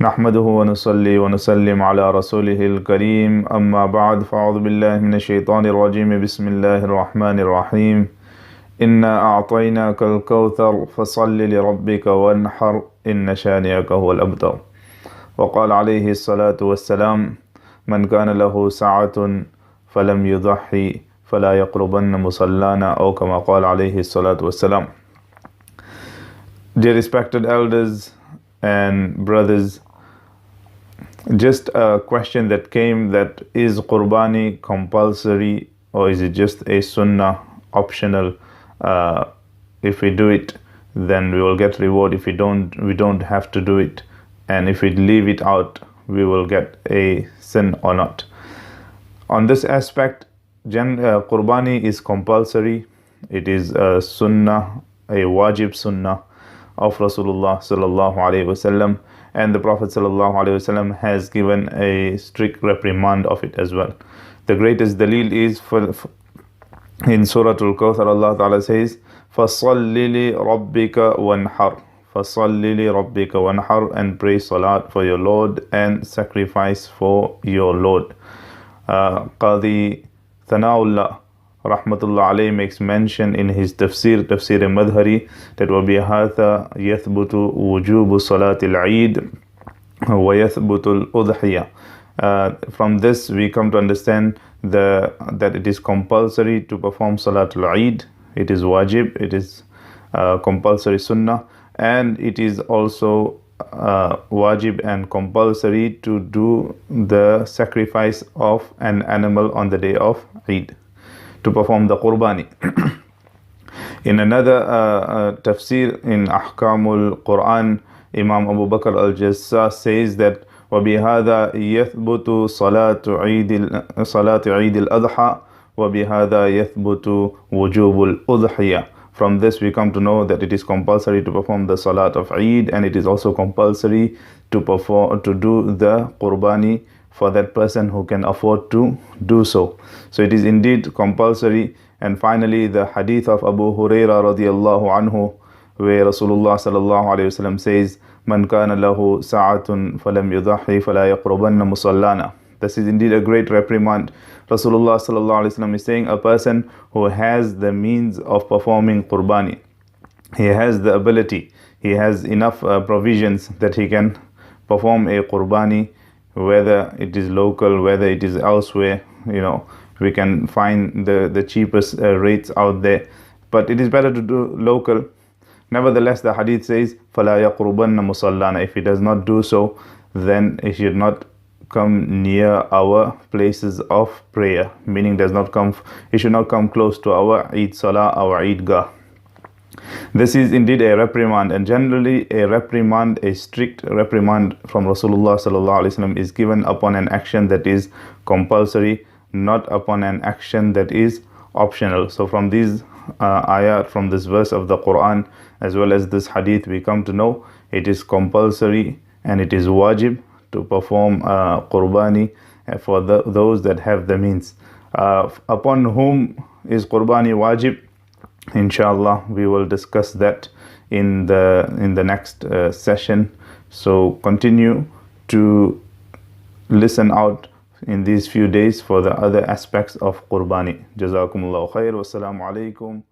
नहमदुहु व नुसल्ली व नुसल्लिम अला रसूलिहिल करीम अम्मा बाद फ़अऊज़ु बिल्लाहि मिनश शैतानिर रजीम बिस्मिल्लाहिर रहमानिर रहीम इन्ना अअतैनाकल कौसर फसल्लि लिरब्बिका वन्हर इन्न शानिअका हुवल अबतर व क़ाल अलैहि अस्सलातु वस्सलाम मन कान लहु सअतुन फलम युज़हि फला यक़रबन्न मुसल्लाना औ कमा क़ाल अलैहि अस्सलातु वस्सलाम. Dear respected elders and brothers, just a question that came, that is Qurbani compulsory or is it just a sunnah optional? If we do it, then we will get reward. If we don't have to do it. And if we leave it out, we will get a sin or not. On this aspect, Qurbani is compulsory. It is a sunnah, a wajib sunnah of Rasulullah sallallahu alaihi wasallam, and the Prophet sallallahu alaihi wasallam has given a strict reprimand of it as well. The greatest dalil is in Surah Al-Kawthar, Allah Ta'ala says, فَصَلِّ لِرَبِّكَ وَانْحَرْ فَصَلِّ لِرَبِّكَ وَانْحَرْ, and pray salat for your Lord and sacrifice for your Lord. Qadi Thanaullah Rahmatullah alayhi makes mention in his tafsir Madhari that وَبِهَذَا يَثْبُتُ وُجُوبُ صَلَاةِ الْعِيدِ وَيَثْبُتُ الْأُضْحِيَةِ. From this we come to understand that it is compulsory to perform Salatul Eid. It is wajib, it is compulsory sunnah, and it is also wajib and compulsory to do the sacrifice of an animal on the day of Eid, to perform the Qurbani. In another tafsir in Ahkamul Quran, Imam Abu Bakr al-Jassas says that وَبِهَذَا يَثْبُتُ صَلَاةُ عِيدِ الْأَضْحَى وَبِهَذَا يَثْبُتُ وُجُوبُ الْأُضْحِيَةِ. From this we come to know that it is compulsory to perform the Salat of Eid, and it is also compulsory to do the Qurbani for that person who can afford to do so. So it is indeed compulsory. And finally, the hadith of Abu Huraira radiyallahu anhu, where Rasulullah sallallahu alayhi wasallam says, "Man kana lahu sa'atun falam yudhi fala yaqrubanna musallana." This is indeed a great reprimand. Rasulullah sallallahu alayhi wasallam is saying, a person who has the means of performing Qurbani, he has the ability, he has enough provisions that he can perform a Qurbani, whether it is local, whether it is elsewhere. We can find the cheapest rates out there, but it is better to do local. Nevertheless, the hadith says, فَلَا يَقْرُبَنَّ مُصَلَّانَا. If he does not do so, then he should not come near our places of prayer, meaning he should not come close to our Eid Salah, our Eid Gah. This is indeed a reprimand, and generally a strict reprimand from Rasulullah sallallahu alaihi wasallam is given upon an action that is compulsory, not upon an action that is optional. So from these ayat, from this verse of the Quran as well as this hadith, we come to know it is compulsory and it is wajib to perform Qurbani for those that have the means. Upon whom is Qurbani wajib? Inshallah, we will discuss that in the next session. So continue to listen out in these few days for the other aspects of Qurbani. Jazakumullahu khair. Wassalamu alaikum